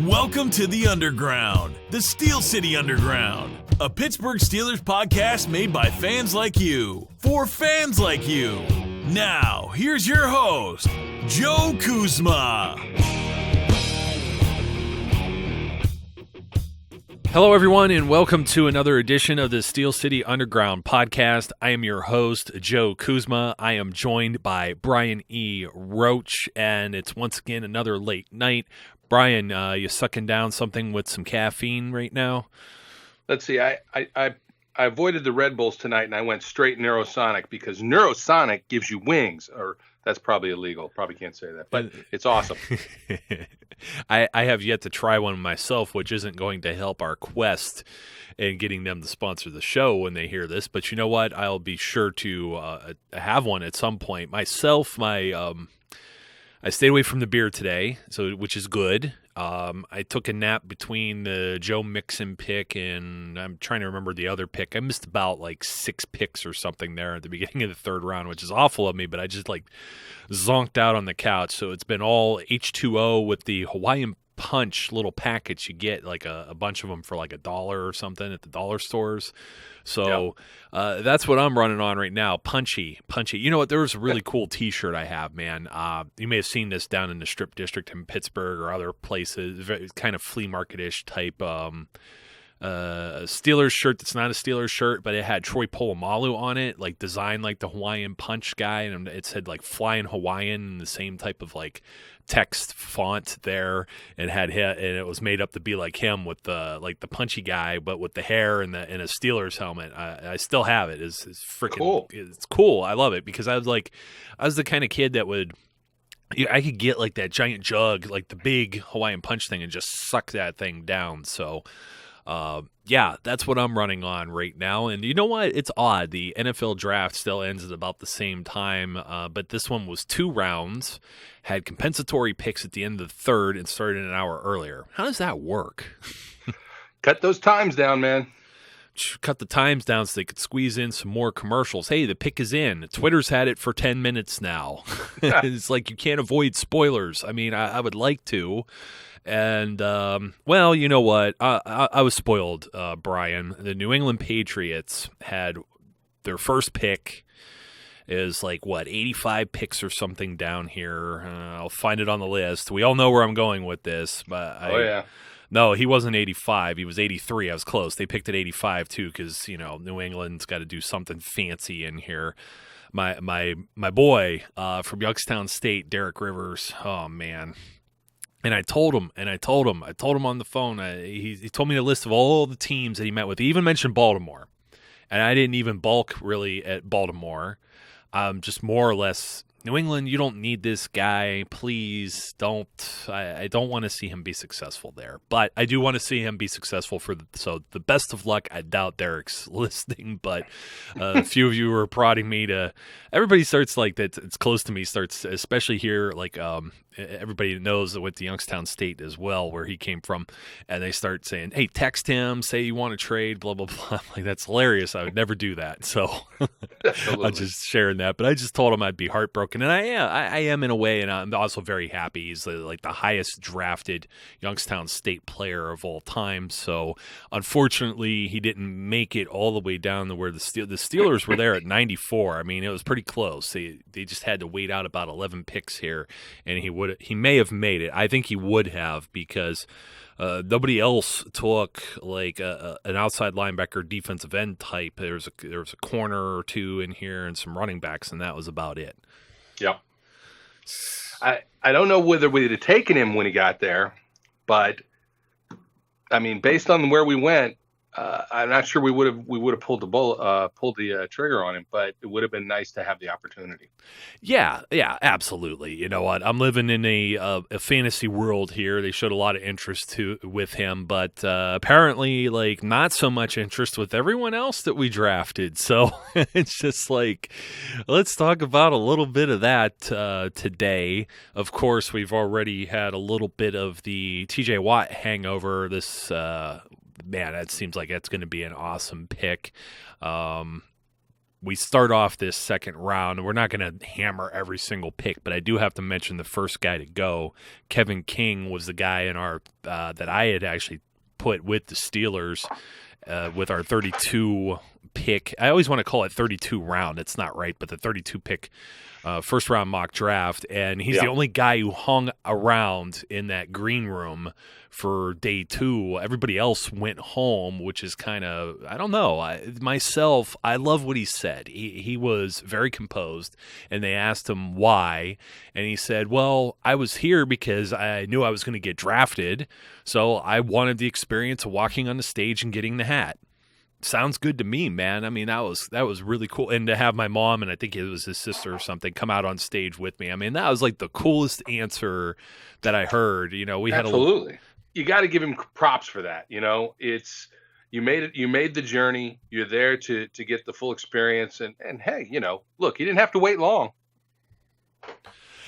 Welcome to the Underground, the Steel City Underground, a Pittsburgh Steelers podcast made by fans like you, for fans like you. Now, here's your host, Joe Kuzma. Hello, everyone, and welcome to another edition of the Steel City Underground podcast. I am your host, Joe Kuzma. I am joined by Brian E. Roach, and it's once again another late night. Brian, you sucking down something with some caffeine right now? Let's see. I avoided the Red Bulls tonight, and I went straight Neurosonic because Neurosonic gives you wings. Or that's probably illegal. Probably can't say that, but it's awesome. I have yet to try one myself, which isn't going to help our quest in getting them to sponsor the show when they hear this. But you know what? I'll be sure to have one at some point. Myself, I stayed away from the beer today, which is good. I took a nap between the Joe Mixon pick and I'm trying to remember the other pick. I missed about like 6 picks or something there at the beginning of the third round, which is awful of me, but I just zonked out on the couch. So it's been all H2O with the Hawaiian Punch little packets you get, like a bunch of them for like $1 or something at the dollar stores. So that's what I'm running on right now. Punchy. You know what? There was a really cool T-shirt I have, man. You may have seen this down in the Strip District in Pittsburgh or other places. Very, kind of flea market-ish type Steelers shirt that's not a Steelers shirt, but it had Troy Polamalu on it, like designed like the Hawaiian Punch guy, and it said like Flying Hawaiian in the same type of like text font there. And it was made up to be like him with the punchy guy, but with the hair and a Steelers helmet. I still have it. It's freaking cool. It's cool. I love it because I was the kind of kid that I could get like that giant jug, like the big Hawaiian Punch thing, and just suck that thing down. So. That's what I'm running on right now. And you know what? It's odd. The NFL draft still ends at about the same time, but this one was 2 rounds, had compensatory picks at the end of the third, and started an hour earlier. How does that work? Cut those times down, man. Cut the times down so they could squeeze in some more commercials. Hey, the pick is in. Twitter's had it for 10 minutes now. It's like you can't avoid spoilers. I mean, I would like to. And, well, you know what? I was spoiled, Brian. The New England Patriots had their first pick is 85 picks or something down here. I'll find it on the list. We all know where I'm going with this. But No, he wasn't 85. He was 83. I was close. They picked at 85, too, because, New England's got to do something fancy in here. My boy from Youngstown State, Derek Rivers, oh, man. And I told him on the phone. He told me a list of all the teams that he met with. He even mentioned Baltimore. And I didn't even balk really at Baltimore. Just more or less, New England, you don't need this guy. Please don't. I don't want to see him be successful there. But I do want to see him be successful so the best of luck. I doubt Derek's listening, but a few of you were prodding me to. Everybody starts like that. It's close to me. Starts, especially here, everybody knows that with the Youngstown State as well, where he came from, and they start saying, "Hey, text him, say you want to trade, blah blah blah." Like, that's hilarious. I would never do that. So I'm just sharing that. But I just told him I'd be heartbroken, and I am in a way, and I'm also very happy. He's the highest drafted Youngstown State player of all time. So unfortunately, he didn't make it all the way down to where the Steelers were there at 94. I mean, it was pretty close. They just had to wait out about 11 picks here, and he may have made it. I think he would have because nobody else took an outside linebacker, defensive end type. There was a corner or two in here and some running backs, and that was about it. Yeah. I don't know whether we'd have taken him when he got there, but I mean, based on where we went, I'm not sure we would have pulled the trigger on him, but it would have been nice to have the opportunity. Yeah, absolutely. You know what? I'm living in a fantasy world here. They showed a lot of interest with him, but apparently, not so much interest with everyone else that we drafted. So it's just let's talk about a little bit of that today. Of course, we've already had a little bit of the TJ Watt hangover this. Man, that seems like that's going to be an awesome pick. we start off this second round, and we're not going to hammer every single pick, but I do have to mention the first guy to go. Kevin King was the guy in our that I had actually put with the Steelers with our 32 pick. I always want to call it 32 round. It's not right, but the 32 pick first round mock draft, and he's the only guy who hung around in that green room for day 2. Everybody else went home, which is kind of, I don't know. I love what he said. He was very composed, and they asked him why, and he said, well, I was here because I knew I was going to get drafted, so I wanted the experience of walking on the stage and getting the hat. Sounds good to me, man. I mean, that was really cool. And to have my mom, and I think it was his sister or something, come out on stage with me. I mean, that was like the coolest answer that I heard. You know, we absolutely. You got to give him props for that. You know, it's you made the journey. You're there to get the full experience. And hey, you know, look, you didn't have to wait long.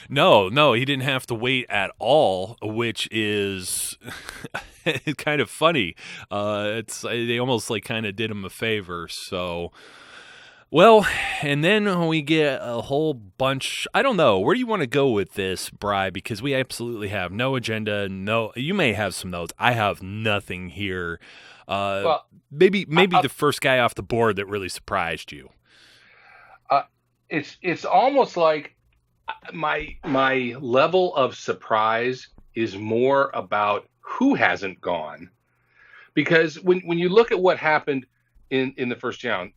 No, he didn't have to wait at all, which is kind of funny. They almost like kind of did him a favor. So, well, and then we get a whole bunch. I don't know. Where do you want to go with this, Bri? Because we absolutely have no agenda. No, you may have some notes. I have nothing here. Well, maybe the first guy off the board that really surprised you. It's almost like my level of surprise is more about who hasn't gone, because when you look at what happened in the first round,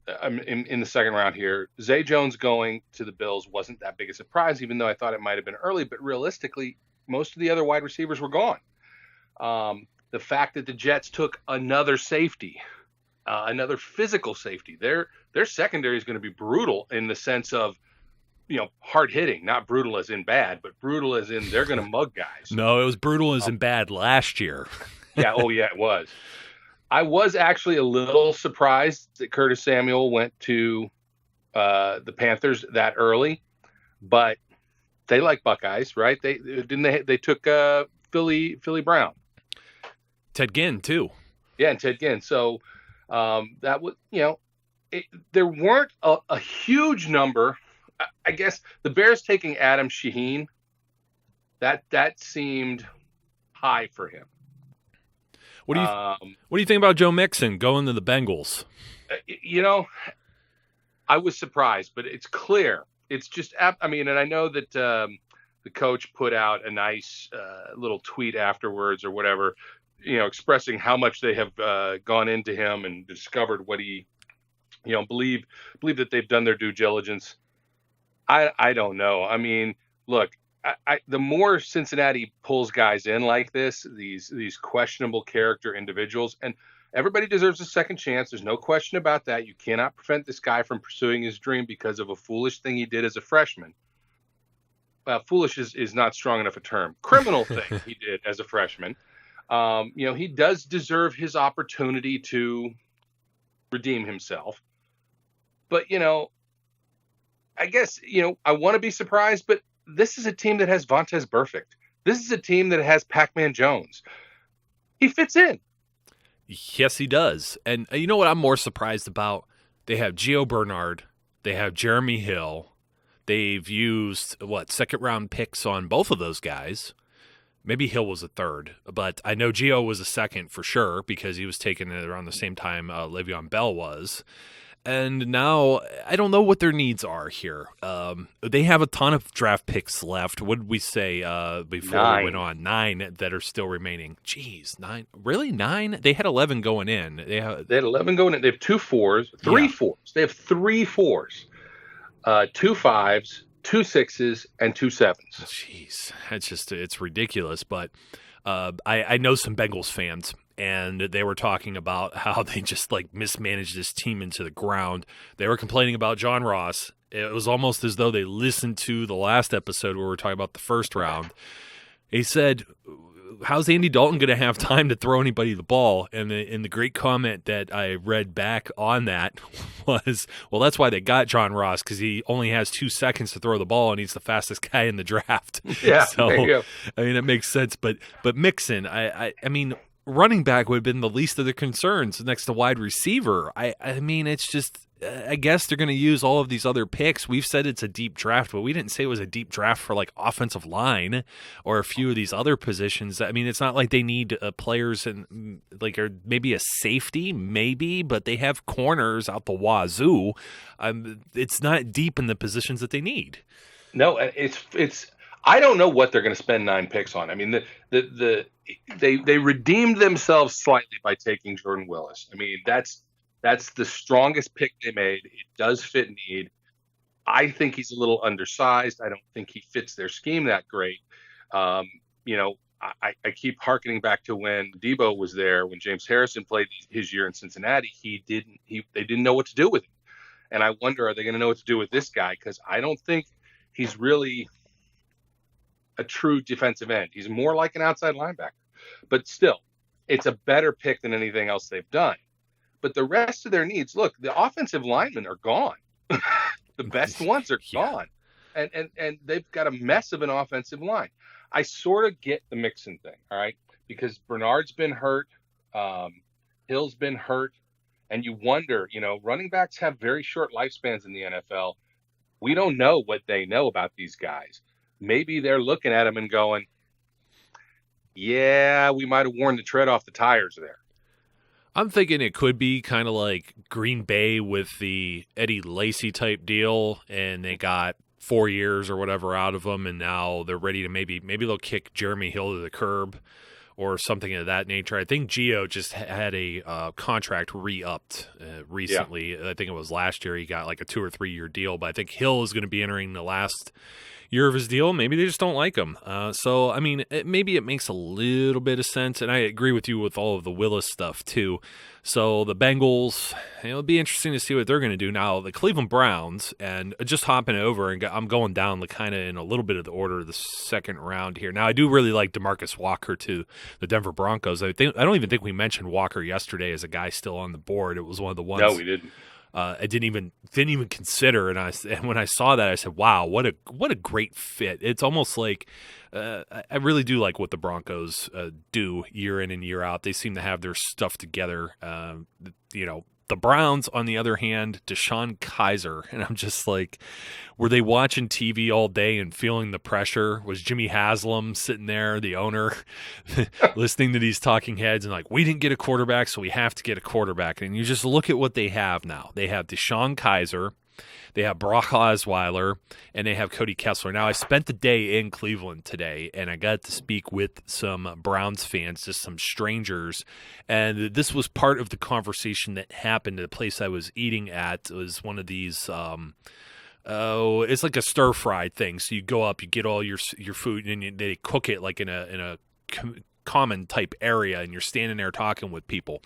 in the second round here, Zay Jones going to the Bills wasn't that big a surprise, even though I thought it might have been early. But realistically, most of the other wide receivers were gone. The fact that the Jets took another safety, another physical safety, their secondary is going to be brutal in the sense of, you know, hard hitting, not brutal as in bad, but brutal as in they're going to mug guys. No, it was brutal as in bad last year. Yeah. Oh yeah, it was. I was actually a little surprised that Curtis Samuel went to the Panthers that early, but they like Buckeyes, right? They took Philly Brown. Ted Ginn too. Yeah, and Ted Ginn. So that was, you know, there weren't a huge number. I guess the Bears taking Adam Shaheen, that seemed high for him. What do you think about Joe Mixon going to the Bengals? You know, I was surprised, but it's clear. It's just, I mean, and I know that the coach put out a nice little tweet afterwards or whatever, you know, expressing how much they have gone into him and discovered what he, you know, believe that they've done their due diligence. I don't know. I mean, look, the more Cincinnati pulls guys in like this, these questionable character individuals, and everybody deserves a second chance. There's no question about that. You cannot prevent this guy from pursuing his dream because of a foolish thing he did as a freshman. Foolish is not strong enough a term. Criminal thing he did as a freshman. You know, he does deserve his opportunity to redeem himself. But, you know, I guess, you know, I want to be surprised, but this is a team that has Vontaze Burfict. This is a team that has Pac-Man Jones. He fits in. Yes, he does. And you know what I'm more surprised about? They have Gio Bernard. They have Jeremy Hill. They've used, second-round picks on both of those guys. Maybe Hill was a third, but I know Gio was a second for sure because he was taken around the same time Le'Veon Bell was. And now I don't know what their needs are here. They have a ton of draft picks left. What did we say before we went on? 9 that are still remaining. Jeez, 9? Really, 9? They had 11 going in. They had 11 going in. They have 2 4s, 3 4s. They have 3 4s, 2 5s, 2 6s, and 2 7s. Jeez, it's ridiculous. But I know some Bengals fans. And they were talking about how they just mismanaged this team into the ground. They were complaining about John Ross. It was almost as though they listened to the last episode where we were talking about the first round. He said, how's Andy Dalton going to have time to throw anybody the ball? And the great comment that I read back on that was, well, that's why they got John Ross, because he only has 2 seconds to throw the ball, and he's the fastest guy in the draft. Yeah, so, there you go. I mean, it makes sense. But Mixon, I mean – running back would have been the least of the concerns next to wide receiver. I mean, it's just I guess they're going to use all of these other picks. We've said it's a deep draft, but we didn't say it was a deep draft for like offensive line or a few of these other positions. I mean, it's not like they need players and like, or maybe a safety, maybe, but they have corners out the wazoo. It's not deep in the positions that they need. No, it's. I don't know what they're going to spend 9 picks on. I mean, they redeemed themselves slightly by taking Jordan Willis. I mean, that's the strongest pick they made. It does fit need. I think he's a little undersized. I don't think he fits their scheme that great. I keep hearkening back to when Debo was there, when James Harrison played his year in Cincinnati. They didn't know what to do with him. And I wonder, are they going to know what to do with this guy? Because I don't think he's really a true defensive end. He's more like an outside linebacker. But still, it's a better pick than anything else they've done. But the rest of their needs, look, the offensive linemen are gone. The best ones are gone. And they've got a mess of an offensive line. I sort of get the Mixon thing, all right? Because Bernard's been hurt. Hill's been hurt. And you wonder, running backs have very short lifespans in the NFL. We don't know what they know about these guys. Maybe they're looking at them and going, yeah, we might have worn the tread off the tires there. I'm thinking it could be kind of like Green Bay with the Eddie Lacy type deal, and they got 4 years or whatever out of him, and now they're ready to maybe they'll kick Jeremy Hill to the curb or something of that nature. I think Gio just had a contract re-upped recently. Yeah. I think it was last year he got like a 2 or 3 year deal, but I think Hill is going to be entering the last year of his deal. Maybe they just don't like him. So, I mean, maybe it makes a little bit of sense, and I agree with you with all of the Willis stuff too. So the Bengals, it'll be interesting to see what they're going to do. Now, the Cleveland Browns, and just hopping over, and I'm going down the kind of in a little bit of the order of the second round here. Now, I do really like DeMarcus Walker to the Denver Broncos. I don't even think we mentioned Walker yesterday as a guy still on the board. It was one of the ones. No, we didn't. I didn't even consider, and when I saw that, I said, "Wow, what a great fit!" It's almost like I really do like what the Broncos do year in and year out. They seem to have their stuff together. The Browns, on the other hand, DeShone Kizer, and I'm just like, were they watching TV all day and feeling the pressure? Was Jimmy Haslam sitting there, the owner, listening to these talking heads and like, we didn't get a quarterback, so we have to get a quarterback. And you just look at what they have now. They have DeShone Kizer, they have Brock Osweiler, and they have Cody Kessler. Now, I spent the day in Cleveland today, and I got to speak with some Browns fans, just some strangers, and this was part of the conversation that happened at a place I was eating at. It was one of these it's like a stir-fried thing. So you go up, you get all your food, and they cook it like in a common type area, and you're standing there talking with people,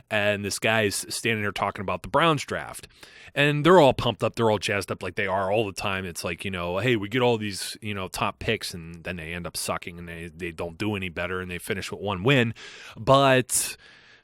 and this guy's standing there talking about the Browns draft, and they're all pumped up, they're all jazzed up like they are all the time. It's like, hey, we get all these top picks, and then they end up sucking, and they don't do any better, and they finish with 1 win. But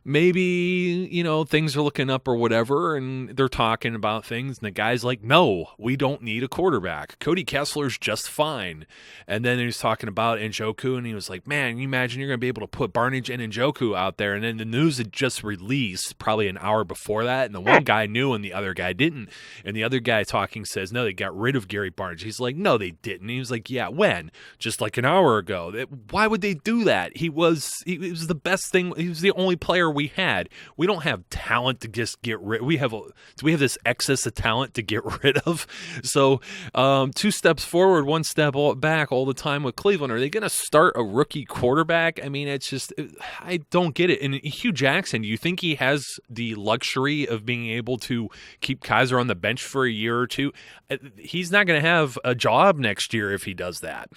maybe, things are looking up or whatever, and they're talking about things, and the guy's like, no, we don't need a quarterback. Cody Kessler's just fine. And then he was talking about Njoku, and he was like, man, you imagine you're going to be able to put Barnage and Njoku out there. And then the news had just released probably an hour before that, and the one guy knew and the other guy didn't. And the other guy talking says, no, they got rid of Gary Barnage. He's like, no, they didn't. He was like, yeah, when? Just like an hour ago. Why would they do that? He was the best thing. He was the only player we had. We don't have talent to just get rid. Do we have this excess of talent to get rid of? So 2 steps forward, 1 step back all the time with Cleveland. Are they going to start a rookie quarterback? I mean, it's just, I don't get it. And Hugh Jackson, do you think he has the luxury of being able to keep Kizer on the bench for a year or two? He's not going to have a job next year if he does that.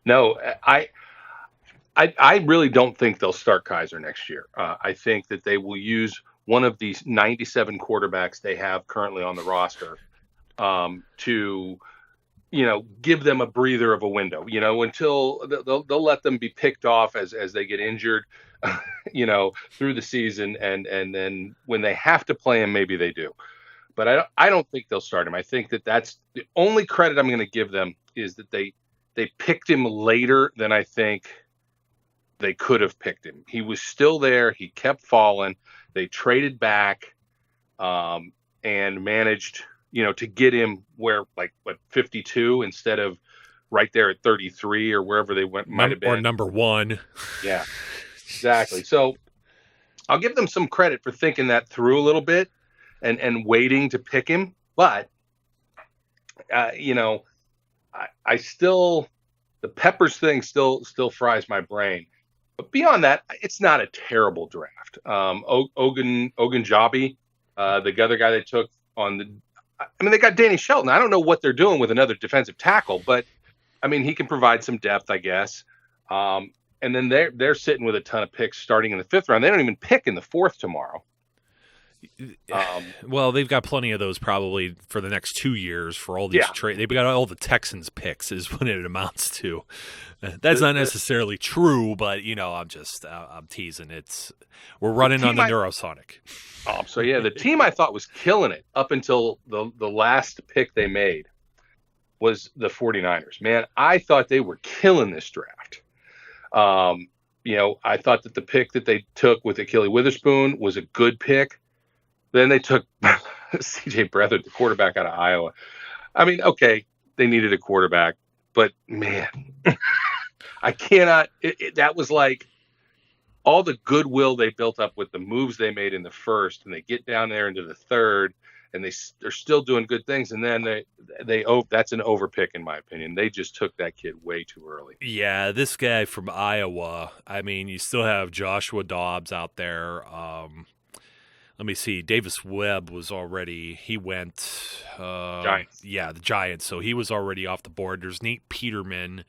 No, I really don't think they'll start Kizer next year. I think that they will use one of these 97 quarterbacks they have currently on the roster to, give them a breather of a window, until they'll let them be picked off as they get injured, through the season. And then when they have to play him, maybe they do. But I don't think they'll start him. I think that's the only credit I'm going to give them is that they picked him later than I think they could have picked him. He was still there. He kept falling. They traded back. and managed, to get him where 52 instead of right there at 33 or wherever they might have been. Or number 1. Yeah, exactly. So I'll give them some credit for thinking that through a little bit and waiting to pick him. But, I still, the Peppers thing still fries my brain. But beyond that, it's not a terrible draft. Ogunjobi, the other guy they took they got Danny Shelton. I don't know what they're doing with another defensive tackle, but he can provide some depth, I guess. And then they're sitting with a ton of picks starting in the 5th round. They don't even pick in the 4th tomorrow. Well, they've got plenty of those probably for the next 2 years for all these trades. They've got all the Texans picks is what it amounts to. That's not necessarily true, but I'm teasing. We're running on the Neurosonic. So yeah, the team I thought was killing it up until the last pick they made was the 49ers. Man, I thought they were killing this draft. I thought that the pick that they took with Achille Witherspoon was a good pick. Then they took C.J. Beathard, the quarterback out of Iowa. Okay, they needed a quarterback, but man, I cannot. That was like all the goodwill they built up with the moves they made in the 1st, and they get down there into the 3rd, and they're still doing good things, and then that's an overpick in my opinion. They just took that kid way too early. Yeah, this guy from Iowa. You still have Joshua Dobbs out there. Let me see. Davis Webb he went Giants. Yeah, the Giants. So he was already off the board. There's Nate Peterman,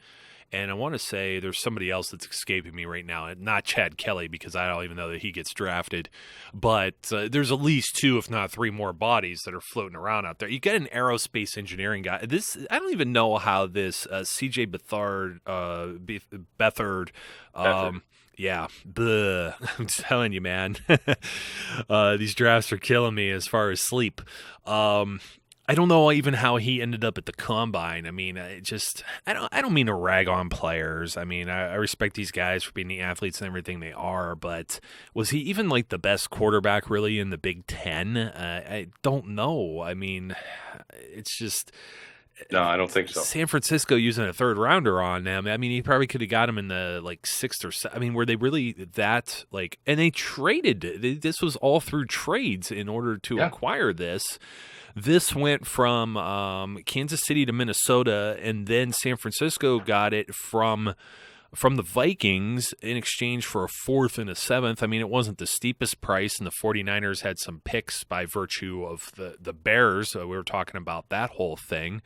and I want to say there's somebody else that's escaping me right now. Not Chad Kelly, because I don't even know that he gets drafted. But there's at least 2, if not 3 more bodies that are floating around out there. You get an aerospace engineering guy. I don't even know how this C.J. Beathard. Yeah, I'm telling you, man. These drafts are killing me as far as sleep. I don't know even how he ended up at the combine. I don't mean to rag on players. I respect these guys for being the athletes and everything they are, but was he even the best quarterback really in the Big Ten? I don't know. It's just. No, I don't think so. San Francisco using a 3rd rounder on them. He probably could have got him in the 6th or 7th. Were they really that and they traded. This was all through trades in order to acquire this. This went from Kansas City to Minnesota, and then San Francisco got it from the Vikings in exchange for a 4th and a 7th. It wasn't the steepest price, and the 49ers had some picks by virtue of the Bears. We were talking about that whole thing.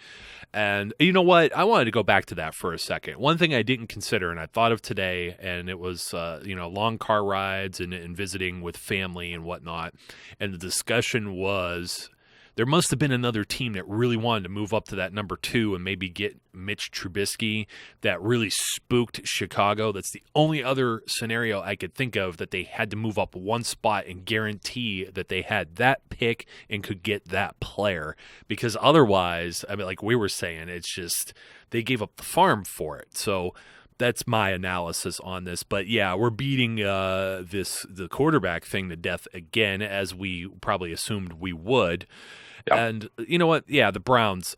And you know what? I wanted to go back to that for a second. One thing I didn't consider, and I thought of today, and it was long car rides and visiting with family and whatnot. And the discussion was, there must have been another team that really wanted to move up to that number 2 and maybe get Mitch Trubisky that really spooked Chicago. That's the only other scenario I could think of that they had to move up one spot and guarantee that they had that pick and could get that player. Because otherwise, like we were saying, it's just they gave up the farm for it. So that's my analysis on this. But yeah, we're beating the quarterback thing to death again, as we probably assumed we would. Yep. And you know what? Yeah, the Browns.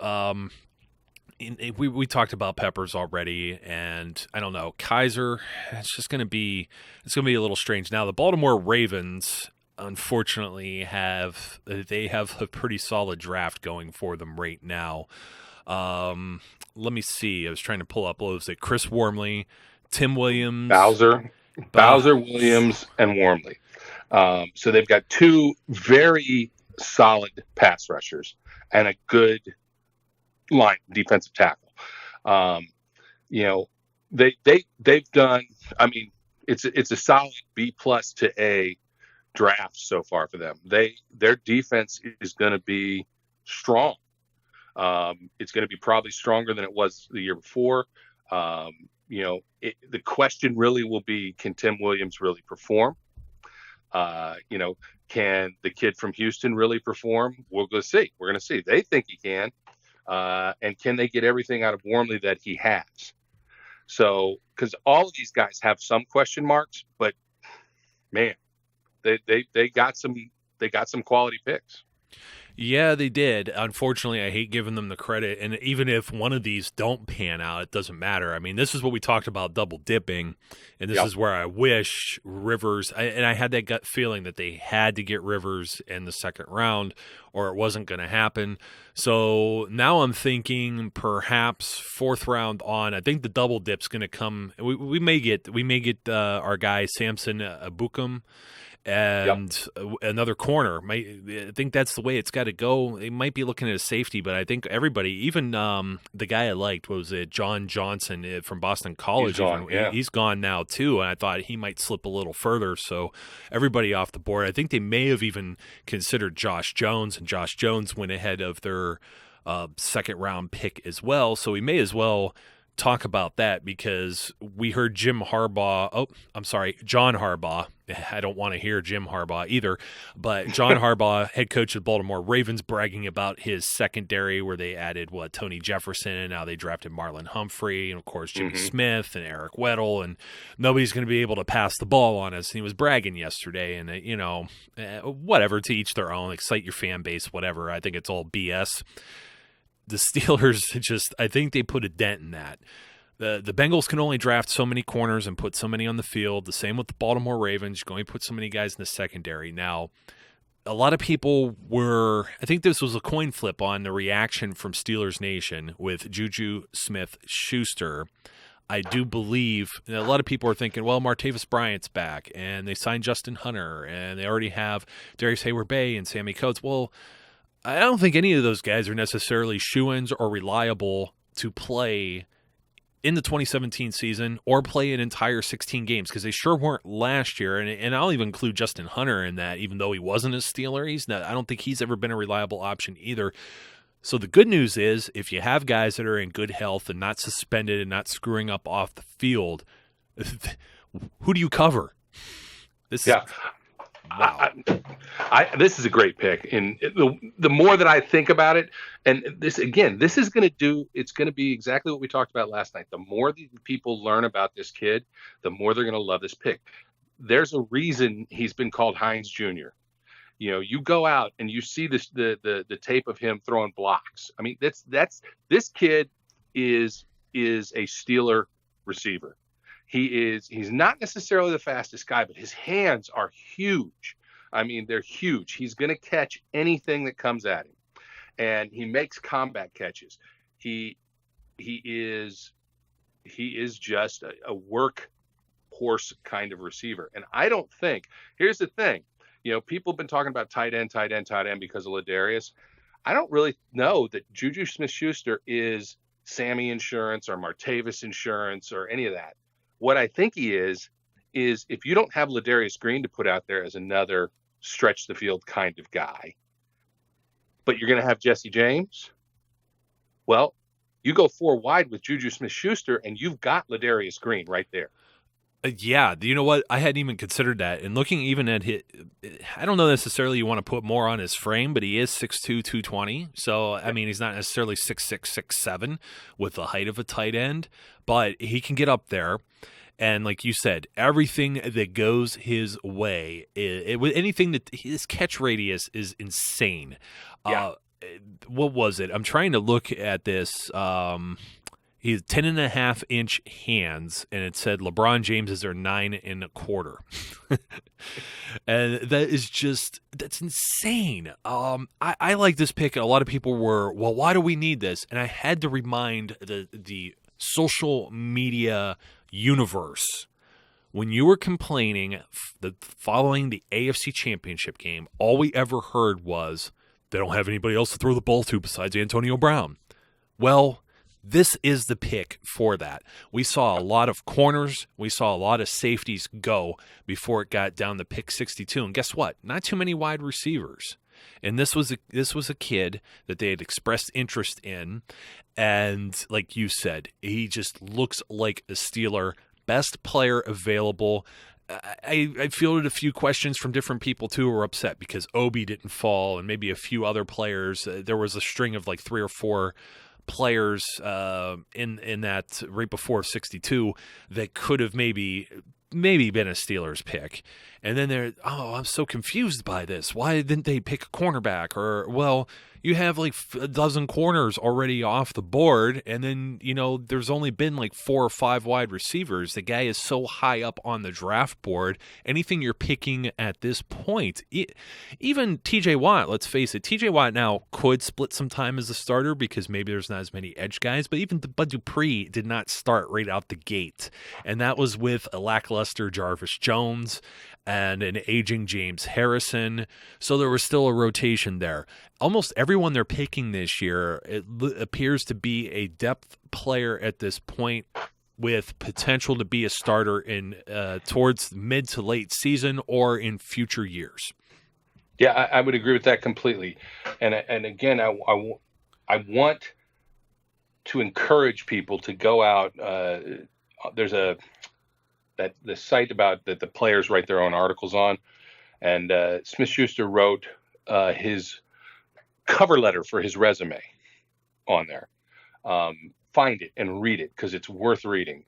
We talked about Peppers already, and I don't know, Kaiser. It's going to be a little strange. Now the Baltimore Ravens, unfortunately, have a pretty solid draft going for them right now. Let me see. I was trying to pull up. What was it? Chris Wormley, Tim Williams, Bowser, Williams, and Wormley. So they've got 2 very solid pass rushers and a good line defensive tackle. They've done. It's a solid B+ to A draft so far for them. Their defense is going to be strong. It's going to be probably stronger than it was the year before. The question really will be, can Tim Williams really perform? Can the kid from Houston really perform? We'll go see. We're going to see. They think he can. And can they get everything out of Wormley that he has? So, because all of these guys have some question marks, but man, they got some quality picks. Yeah, they did. Unfortunately, I hate giving them the credit. And even if one of these don't pan out, it doesn't matter. I mean, this is what we talked about, double dipping. And this is where I wish Rivers, and I had that gut feeling that they had to get Rivers in the second round or it wasn't going to happen. So now I'm thinking perhaps fourth round on. I think the double dip's going to come. We may get our guy Samson Abukum and another corner. I think that's the way it's got to go. They might be looking at a safety, but I think everybody, even the guy I liked, was it John Johnson from Boston College? He's gone now too, and I thought he might slip a little further. So everybody off the board. I think they may have even considered Josh Jones, and Josh Jones went ahead of their second round pick as well. So we may as well talk about that because we heard John Harbaugh. I don't want to hear Jim Harbaugh either, but John Harbaugh, head coach of the Baltimore Ravens, bragging about his secondary where they added Tony Jefferson, and now they drafted Marlon Humphrey, and of course Jimmy Smith and Eric Weddle, and nobody's going to be able to pass the ball on us. And he was bragging yesterday, and whatever, to each their own. Excite your fan base, whatever. I think it's all BS. The Steelers I think they put a dent in that. The Bengals can only draft so many corners and put so many on the field. The same with the Baltimore Ravens. You can only put so many guys in the secondary. Now, a lot of people I think this was a coin flip on the reaction from Steelers Nation with Juju Smith-Schuster. I do believe a lot of people are thinking, well, Martavis Bryant's back, and they signed Justin Hunter, and they already have Darius Hayward-Bay and Sammy Coates. Well, I don't think any of those guys are necessarily shoo-ins or reliable to play in the 2017 season or play an entire 16 games because they sure weren't last year. And I'll even include Justin Hunter in that, even though he wasn't a Steeler. I don't think he's ever been a reliable option either. So the good news is if you have guys that are in good health and not suspended and not screwing up off the field, who do you cover? Wow. This is a great pick, and the more that I think about it, and this is going to be exactly what we talked about last night. The more the people learn about this kid, the more they're going to love this pick. There's a reason he's been called Hines Jr. You go out and you see the tape of him throwing blocks. I mean, this kid is a Steeler receiver. He's not necessarily the fastest guy, but his hands are huge. I mean, they're huge. He's going to catch anything that comes at him, and he makes combat catches. He is just a workhorse kind of receiver. And I don't think, here's the thing, people have been talking about tight end because of Ladarius. I don't really know that Juju Smith-Schuster is Sammy Insurance or Martavis Insurance or any of that. What I think he is if you don't have Ladarius Green to put out there as another stretch the field kind of guy, but you're going to have Jesse James, well, you go four wide with Juju Smith-Schuster, and you've got Ladarius Green right there. Yeah, you know what? I hadn't even considered that. And looking even at his, I don't know necessarily you want to put more on his frame, but he is 6'2", 220. So, I mean, he's not necessarily 6'6", 6'7", with the height of a tight end, but he can get up there. And like you said, everything that goes his way, anything that his catch radius is insane. Yeah. What was it? I'm trying to look at this. He's 10.5-inch hands, and it said LeBron James are 9 1/4. And that's insane. I like this pick. A lot of people were, well, why do we need this? And I had to remind the social media universe, when you were complaining following the AFC Championship game, all we ever heard was they don't have anybody else to throw the ball to besides Antonio Brown. Well, this is the pick for that. We saw a lot of corners. We saw a lot of safeties go before it got down to pick 62. And guess what? Not too many wide receivers. And this was a kid that they had expressed interest in. And like you said, he just looks like a Steeler. Best player available. I fielded a few questions from different people, too, who were upset because Obi didn't fall and maybe a few other players. There was a string of like 3 or 4 players in that right before 62 that could have maybe maybe been a Steelers pick. And then they're, I'm so confused by this. Why didn't they pick a cornerback? Or, well, you have like a dozen corners already off the board, and then, there's only been like 4 or 5 wide receivers. The guy is so high up on the draft board. Anything you're picking at this point, even TJ Watt, let's face it, TJ Watt now could split some time as a starter because maybe there's not as many edge guys, but even Bud Dupree did not start right out the gate. And that was with a lackluster Jarvis Jones and an aging James Harrison. So there was still a rotation there. Almost everyone they're picking this year, it appears to be a depth player at this point with potential to be a starter in towards mid to late season or in future years. Yeah, I would agree with that completely. And again, I want to encourage people to go out. There's the site about that the players write their own articles on, and Smith-Schuster wrote his cover letter for his resume on there. Find it and read it because it's worth reading.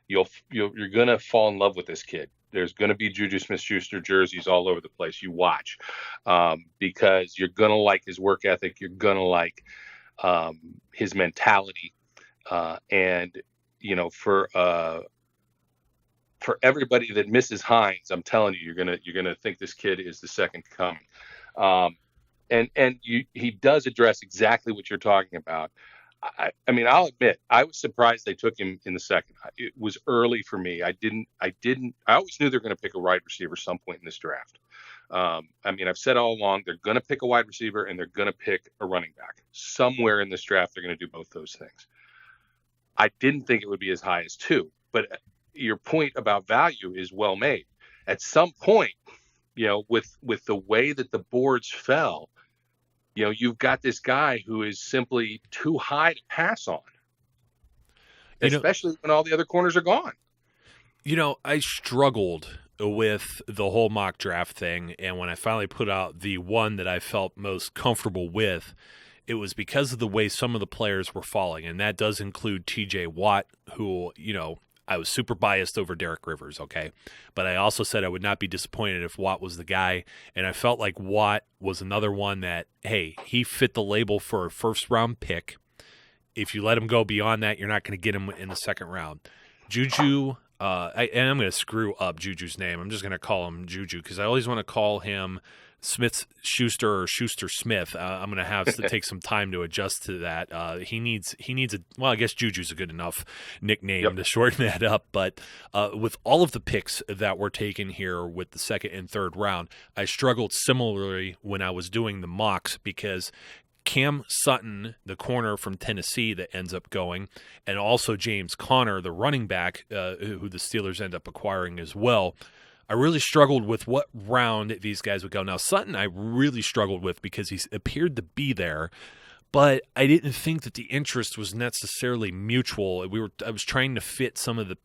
You're gonna fall in love with this kid. There's gonna be Juju Smith-Schuster jerseys all over the place. You watch because you're gonna like his work ethic. You're gonna like his mentality, and for everybody that misses Hines, I'm telling you, you're gonna think this kid is the second coming. He does address exactly what you're talking about. I mean, I'll admit, I was surprised they took him in the second. It was early for me. I always knew they're going to pick a wide receiver some point in this draft. I mean, I've said all along, they're going to pick a wide receiver and they're going to pick a running back. Somewhere in this draft, they're going to do both those things. I didn't think it would be as high as 2, but your point about value is well made. At some point, with the way that the boards fell, you've got this guy who is simply too high to pass on, especially when all the other corners are gone. I struggled with the whole mock draft thing, and when I finally put out the one that I felt most comfortable with, it was because of the way some of the players were falling, and that does include TJ Watt, who, I was super biased over Derek Rivers, okay? But I also said I would not be disappointed if Watt was the guy, and I felt like Watt was another one that, hey, he fit the label for a first-round pick. If you let him go beyond that, you're not going to get him in the second round. Juju, and I'm going to screw up Juju's name. I'm just going to call him Juju because I always want to call him Smith-Schuster or Schuster-Smith. I'm going to have to take some time to adjust to that. He needs I guess Juju's a good enough nickname to shorten that up. But with all of the picks that were taken here with the second and third round, I struggled similarly when I was doing the mocks because Cam Sutton, the corner from Tennessee that ends up going, and also James Conner, the running back who the Steelers end up acquiring as well, I really struggled with what round these guys would go. Now, Sutton I really struggled with because he appeared to be there, but I didn't think that the interest was necessarily mutual. I was trying to fit some of the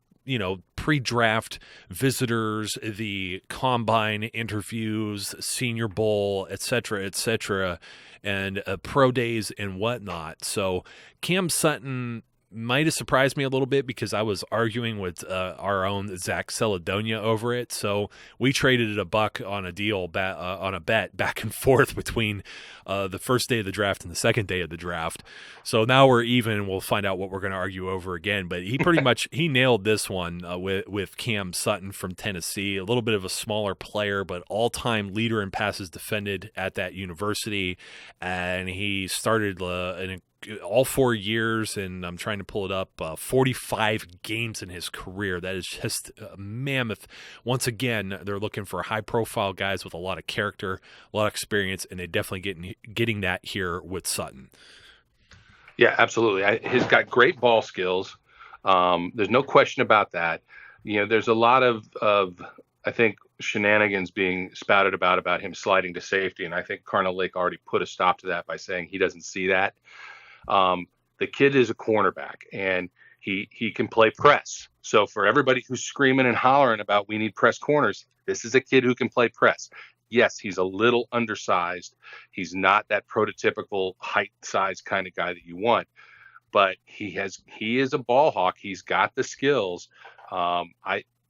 pre-draft visitors, the combine interviews, Senior Bowl, et cetera, and pro days and whatnot. So Cam Sutton might have surprised me a little bit because I was arguing with our own Zach Celadonia over it. So we traded a buck on a deal, on a bet back and forth between the first day of the draft and the second day of the draft. So now we're even. We'll find out what we're going to argue over again. But he pretty much he nailed this one with Cam Sutton from Tennessee. A little bit of a smaller player, but all-time leader in passes defended at that university. And he started all 4 years, and I'm trying to pull it up, 45 games in his career. That is just a mammoth. Once again, they're looking for high-profile guys with a lot of character, a lot of experience, and they definitely getting that here with Sutton. Yeah, absolutely. He's got great ball skills. There's no question about that. There's a lot of I think, shenanigans being spouted about him sliding to safety, and I think Carnell Lake already put a stop to that by saying he doesn't see that. The kid is a cornerback, and he can play press. So for everybody who's screaming and hollering about we need press corners, this is a kid who can play press. Yes, he's a little undersized. He's not that prototypical height size kind of guy that you want, but he is a ball hawk. He's got the skills.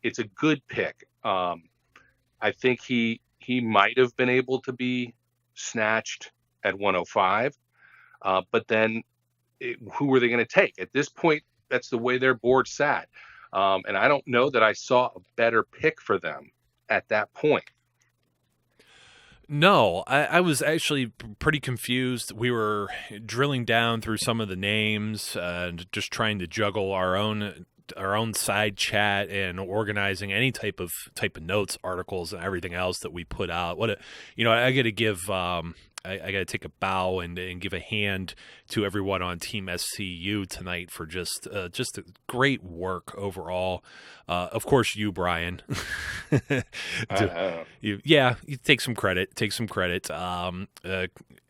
it's a good pick. I think he might have been able to be snatched at 105, but then who were they going to take? At this point, that's the way their board sat. And I don't know that I saw a better pick for them at that point. No, I was actually pretty confused. We were drilling down through some of the names and just trying to juggle our own side chat and organizing any type of notes, articles, and everything else that we put out. I got to give. I got to take a bow and give a hand to everyone on Team SCU tonight for just great work overall. Of course, you, Brian. You take some credit.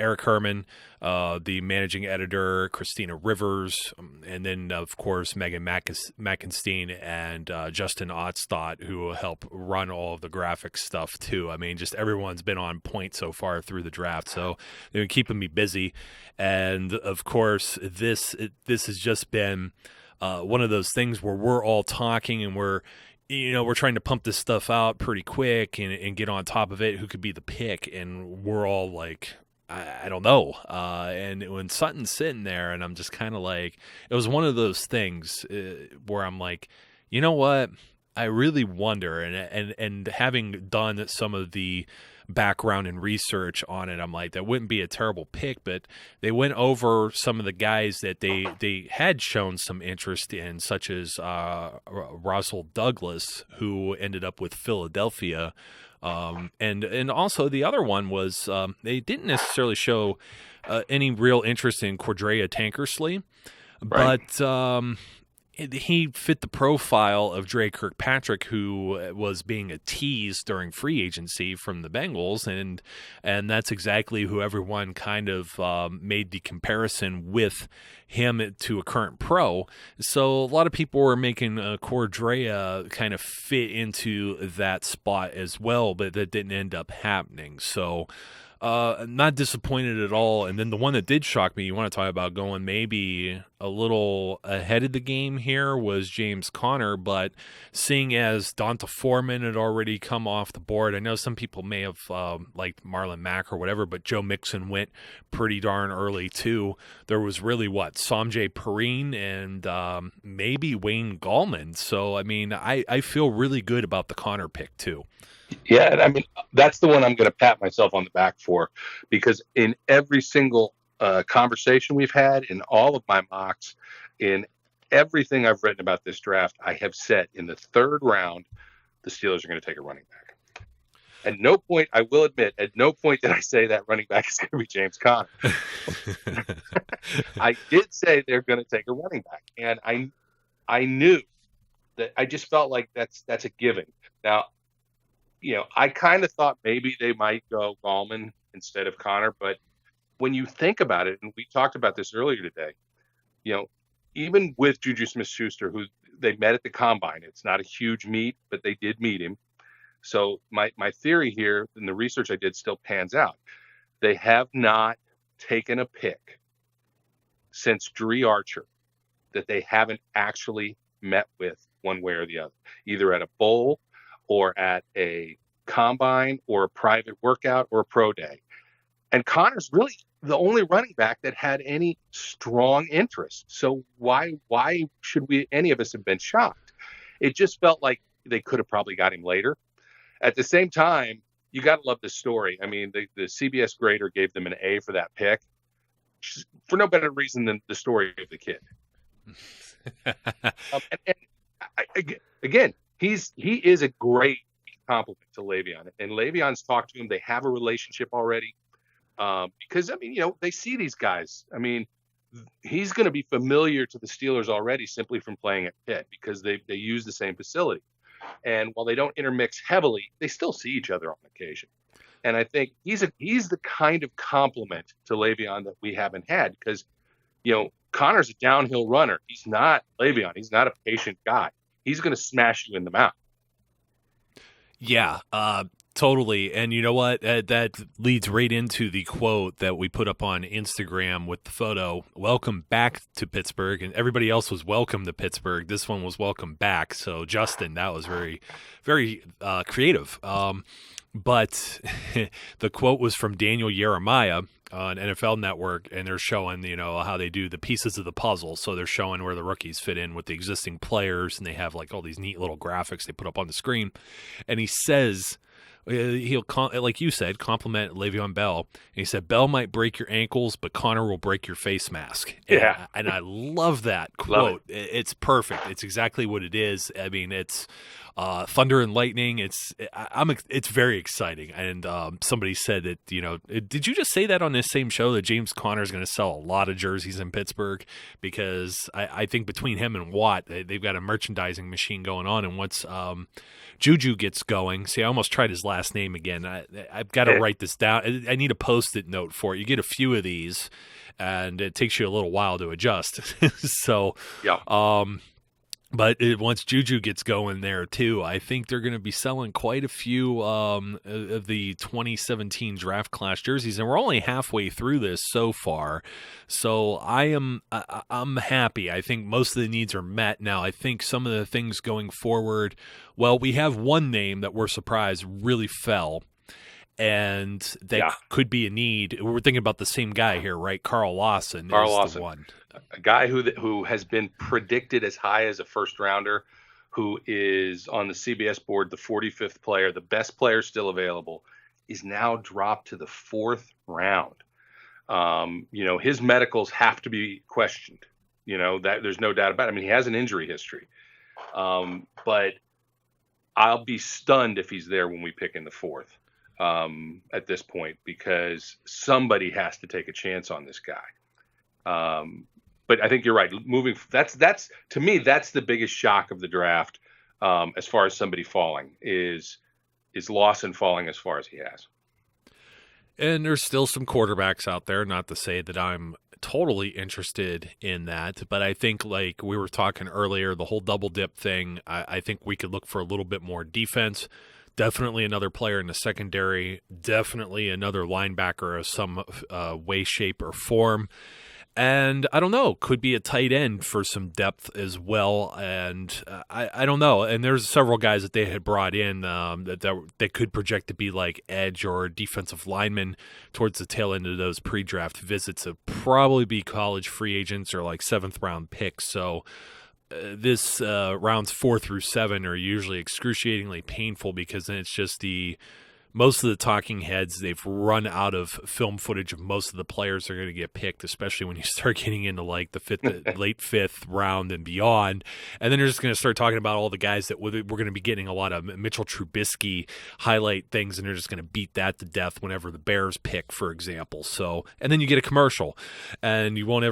Eric Herman, the managing editor, Christina Rivers, and then, of course, Megan Mackenstein and Justin Ottstott, who help run all of the graphics stuff, too. I mean, just everyone's been on point so far through the draft, so they've been keeping me busy. And, of course, this has just been one of those things where we're all talking and we're trying to pump this stuff out pretty quick and get on top of it. Who could be the pick? And we're all like, I don't know. And when Sutton's sitting there, and I'm just kind of like, it was one of those things where I'm like, you know what? I really wonder. And having done some of the background and research on it, I'm like, that wouldn't be a terrible pick. But they went over some of the guys that they had shown some interest in, such as Russell Douglas, who ended up with Philadelphia. And also the other one was they didn't necessarily show any real interest in Cordrea Tankersley, right. But he fit the profile of Dre Kirkpatrick, who was being a tease during free agency from the Bengals, and that's exactly who everyone kind of made the comparison with him to a current pro. So a lot of people were making Cordrea kind of fit into that spot as well, but that didn't end up happening. So not disappointed at all. And then the one that did shock me, you want to talk about going maybe a little ahead of the game here, was James Conner. But seeing as Donta Foreman had already come off the board, I know some people may have liked Marlon Mack or whatever, but Joe Mixon went pretty darn early too. There was really Sanjay Perine and maybe Wayne Gallman. So, I mean, I feel really good about the Conner pick too. Yeah, I mean, that's the one I'm going to pat myself on the back for, because in every single conversation we've had, in all of my mocks, in everything I've written about this draft, I have said in the third round, the Steelers are going to take a running back. At no point, I will admit, at no point did I say that running back is going to be James Conner. I did say they're going to take a running back, and I knew that. I just felt like that's a given. Now, I kind of thought maybe they might go Gallman instead of Conner, but when you think about it, and we talked about this earlier today, even with Juju Smith-Schuster, who they met at the Combine, it's not a huge meet, but they did meet him. So my theory here, and the research I did, still pans out. They have not taken a pick since Dree Archer that they haven't actually met with one way or the other, either at a bowl or at a combine or a private workout or a pro day. And Connor's really the only running back that had any strong interest. So why should any of us have been shocked? It just felt like they could have probably got him later. At the same time, you got to love this story. I mean, the CBS grader gave them an A for that pick for no better reason than the story of the kid. Again, he is a great compliment to Le'Veon, and Le'Veon's talked to him. They have a relationship already, because they see these guys. I mean, he's going to be familiar to the Steelers already simply from playing at Pitt, because they use the same facility. And while they don't intermix heavily, they still see each other on occasion. And I think he's the kind of compliment to Le'Veon that we haven't had, because Connor's a downhill runner. He's not Le'Veon. He's not a patient guy. He's going to smash you in the mouth. Yeah, Totally. And you know what? That leads right into the quote that we put up on Instagram with the photo. Welcome back to Pittsburgh. And everybody else was welcome to Pittsburgh. This one was welcome back. So, Justin, that was very, very creative. But the quote was from Daniel Jeremiah on NFL Network, and they're showing, how they do the pieces of the puzzle. So they're showing where the rookies fit in with the existing players, and they have like all these neat little graphics they put up on the screen. And he says, he'll, like you said, compliment Le'Veon Bell. And he said, Bell might break your ankles, but Connor will break your face mask. Yeah. And I love that quote. It's perfect. It's exactly what it is. I mean, it's thunder and lightning. It's very exciting. And somebody said that, did you just say that on this same show that James Conner is going to sell a lot of jerseys in Pittsburgh? Because I think between him and Watt, they've got a merchandising machine going on. And once Juju gets going, see, I almost tried his last name again. I've got to write this down. I need a Post-it note for it. You get a few of these, and it takes you a little while to adjust. So, yeah. But once Juju gets going there, too, I think they're going to be selling quite a few of the 2017 draft class jerseys. And we're only halfway through this so far. So I'm happy. I think most of the needs are met. Now, I think some of the things going forward, well, we have one name that we're surprised really fell. And that could be a need. We're thinking about the same guy here, right? Carl Lawson is the one. A guy who has been predicted as high as a first rounder, who is on the CBS board, the 45th player, the best player still available, is now dropped to the 4th round. His medicals have to be questioned. That there's no doubt about it. I mean, he has an injury history, but I'll be stunned if he's there when we pick in the 4th. At this point, because somebody has to take a chance on this guy. But I think you're right. That's to me, that's the biggest shock of the draft, as far as somebody falling is Lawson falling as far as he has. And there's still some quarterbacks out there, not to say that I'm totally interested in that, but I think, like we were talking earlier, the whole double dip thing, I think we could look for a little bit more defense. Definitely another player in the secondary, definitely another linebacker of some way, shape, or form. And I don't know, could be a tight end for some depth as well. And I don't know. And there's several guys that they had brought in that could project to be like edge or defensive linemen towards the tail end of those pre-draft visits to probably be college free agents or like 7th round picks. So this rounds 4 through 7 are usually excruciatingly painful because then it's just most of the talking heads, they've run out of film footage of most of the players that are going to get picked, especially when you start getting into like the late 5th round and beyond. And then they're just going to start talking about all the guys that we're going to be getting a lot of Mitchell Trubisky highlight things, and they're just going to beat that to death whenever the Bears pick, for example. So, and then you get a commercial, and you won't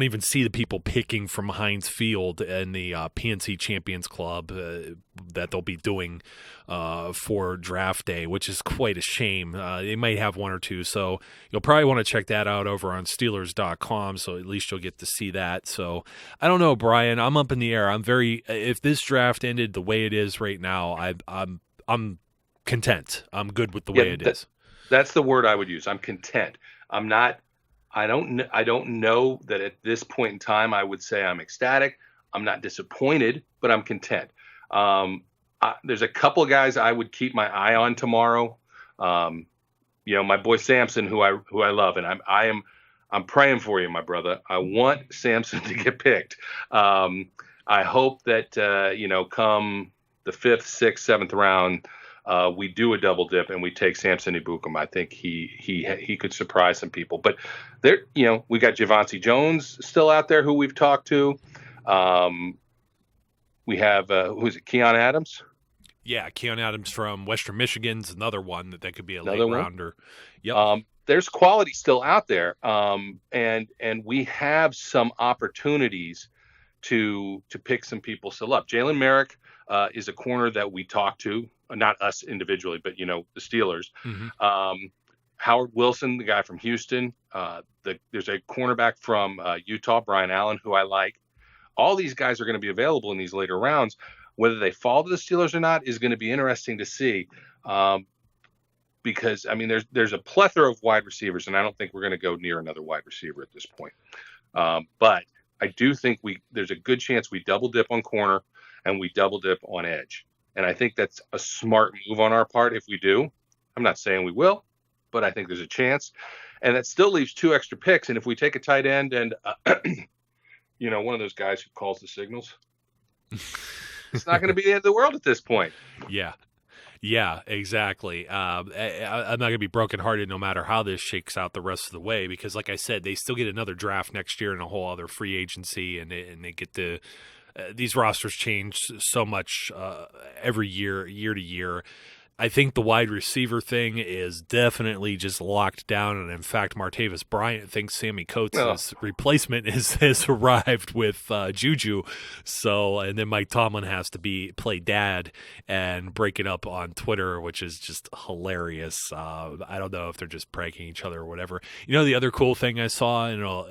even see the people picking from Heinz Field and the PNC Champions Club that they'll be doing for draft day, which is quite a shame. They might have one or two, so you'll probably want to check that out over on Steelers.com, so at least you'll get to see that. So I don't know, Brian. I'm up in the air. If this draft ended the way it is right now, I'm content. I'm good with the way it is. That's the word I would use. I'm content. I'm not. I don't know that at this point in time I would say I'm ecstatic. I'm not disappointed, but I'm content. There's a couple of guys I would keep my eye on tomorrow. My boy Samson, who I love, and I'm praying for you, my brother. I want Samson to get picked. I hope that come the 5th, 6th, 7th round, we do a double dip and we take Samson Ebukam. I think he could surprise some people. But there, we got Javonte Jones still out there who we've talked to. We have who's it? Keon Adams. Yeah, Keon Adams from Western Michigan's another one that could be a late rounder. Yep. There's quality still out there, and we have some opportunities to pick some people still up. Jalen Merrick is a corner that we talked to, not us individually, but the Steelers. Mm-hmm. Howard Wilson, the guy from Houston. There's a cornerback from Utah, Brian Allen, who I like. All these guys are going to be available in these later rounds. Whether they fall to the Steelers or not is going to be interesting to see. because, I mean, there's a plethora of wide receivers, and I don't think we're going to go near another wide receiver at this point. But I do think there's a good chance we double dip on corner and we double dip on edge. And I think that's a smart move on our part if we do. I'm not saying we will, but I think there's a chance. And that still leaves 2 extra picks. And if we take a tight end and, one of those guys who calls the signals, it's not going to be the end of the world at this point. Yeah, exactly. I'm not going to be brokenhearted no matter how this shakes out the rest of the way, because like I said, they still get another draft next year and a whole other free agency, and they get to these rosters change so much every year to year. I think the wide receiver thing is definitely just locked down, and in fact, Martavis Bryant thinks Sammy Coates' replacement has arrived with Juju. So, and then Mike Tomlin has to play dad and break it up on Twitter, which is just hilarious. I don't know if they're just pranking each other or whatever. The other cool thing I saw, and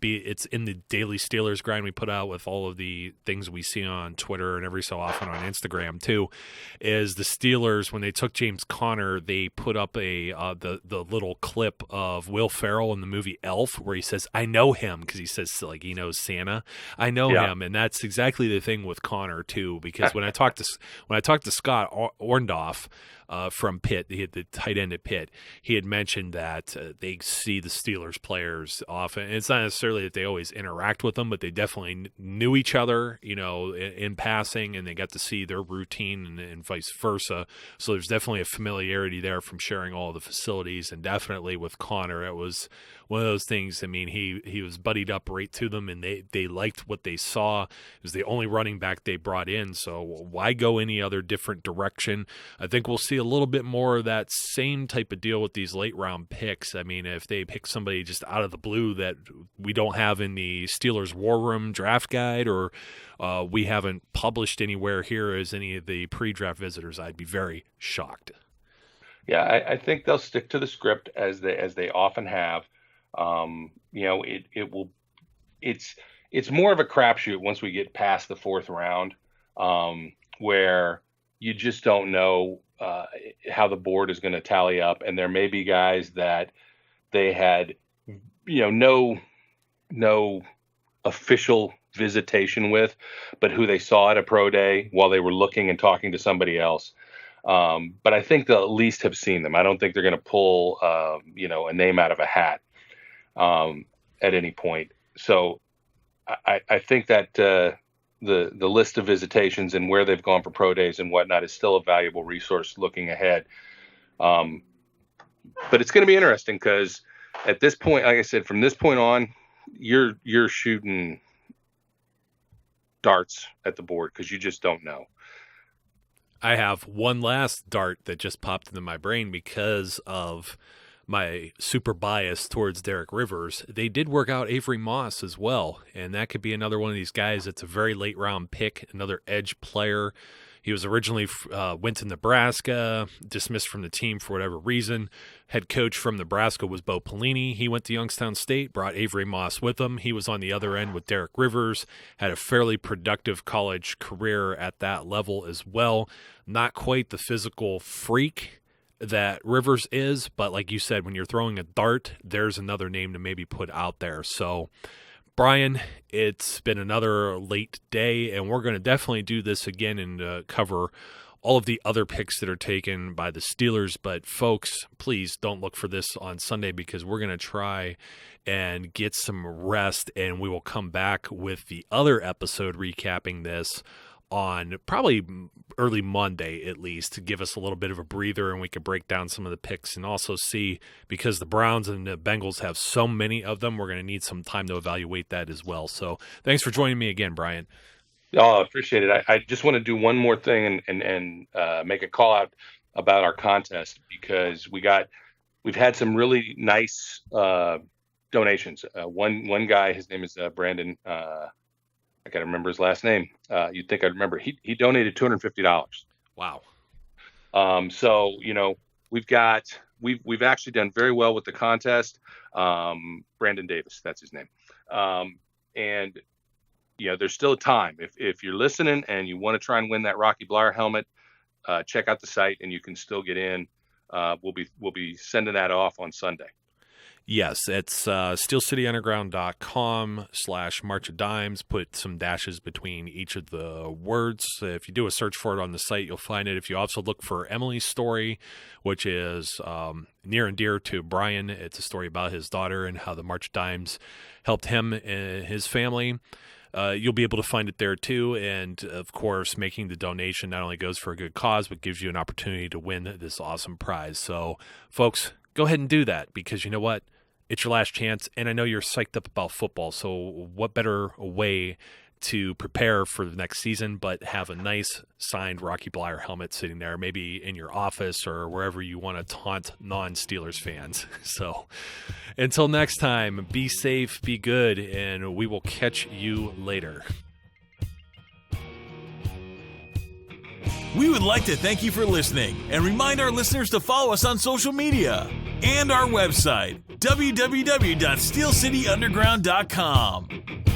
it's in the Daily Steelers grind we put out with all of the things we see on Twitter and every so often on Instagram too, is the Steelers, when they took James Conner, they put up the little clip of Will Ferrell in the movie Elf, where he says, "I know him," because he says like he knows Santa. I know him, and that's exactly the thing with Conner too. Because when I talked to Scott Orndorff from Pitt, he had the tight end at Pitt, he had mentioned that they see the Steelers players often. And it's not necessarily that they always interact with them, but they definitely knew each other, in passing, and they got to see their routine and vice versa. So there's definitely a familiarity there from sharing all the facilities, and definitely with Conner, it was one of those things. I mean, he was buddied up right to them, and they liked what they saw. It was the only running back they brought in, so why go any other different direction? I think we'll see a little bit more of that same type of deal with these late round picks. I mean, if they pick somebody just out of the blue that we don't have in the Steelers War Room draft guide, or we haven't published anywhere here as any of the pre-draft visitors, I'd be very shocked. Yeah, I think they'll stick to the script as they often have. It's more of a crapshoot once we get past the 4th round, where you just don't know how the board is going to tally up, and there may be guys that they had, no official visitation with, but who they saw at a pro day while they were looking and talking to somebody else. But I think they'll at least have seen them. I don't think they're going to pull, a name out of a hat at any point. So I think that the list of visitations and where they've gone for pro days and whatnot is still a valuable resource looking ahead. But it's going to be interesting because at this point, like I said, from this point on, you're shooting darts at the board because you just don't know. I have one last dart that just popped into my brain because of my super bias towards Derek Rivers. They did work out Avery Moss as well, and that could be another one of these guys that's a very late round pick, another edge player. He was originally went to Nebraska, dismissed from the team for whatever reason. Head coach from Nebraska was Bo Pelini. He went to Youngstown State, brought Avery Moss with him. He was on the other end with Derek Rivers, had a fairly productive college career at that level as well. Not quite the physical freak that Rivers is, but like you said, when you're throwing a dart, there's another name to maybe put out there. So, Brian, it's been another late day, and we're going to definitely do this again and cover all of the other picks that are taken by the Steelers. But, folks, please don't look for this on Sunday because we're going to try and get some rest, and we will come back with the other episode recapping this on probably early Monday at least, to give us a little bit of a breather, and we can break down some of the picks and also see, because the Browns and the Bengals have so many of them, we're going to need some time to evaluate that as well. So thanks for joining me again, Brian. Oh, I appreciate it. I just want to do one more thing and make a call out about our contest, because we've had some really nice donations. One guy, his name is Brandon. I got to remember his last name. You'd think I'd remember. He donated $250. Wow. So, we've actually done very well with the contest. Brandon Davis, that's his name. And there's still time. If you're listening and you want to try and win that Rocky Blyer helmet, check out the site and you can still get in. we'll be sending that off on Sunday. Yes, it's steelcityunderground.com/March of Dimes. Put some dashes between each of the words. If you do a search for it on the site, you'll find it. If you also look for Emily's story, which is near and dear to Brian, it's a story about his daughter and how the March of Dimes helped him and his family. You'll be able to find it there too. And of course, making the donation not only goes for a good cause, but gives you an opportunity to win this awesome prize. So folks, go ahead and do that, because you know what? It's your last chance. And I know you're psyched up about football. So what better way to prepare for the next season, but have a nice signed Rocky Bleier helmet sitting there, maybe in your office or wherever you want to taunt non-Steelers fans. So until next time, be safe, be good, and we will catch you later. We would like to thank you for listening and remind our listeners to follow us on social media and our website, www.steelcityunderground.com.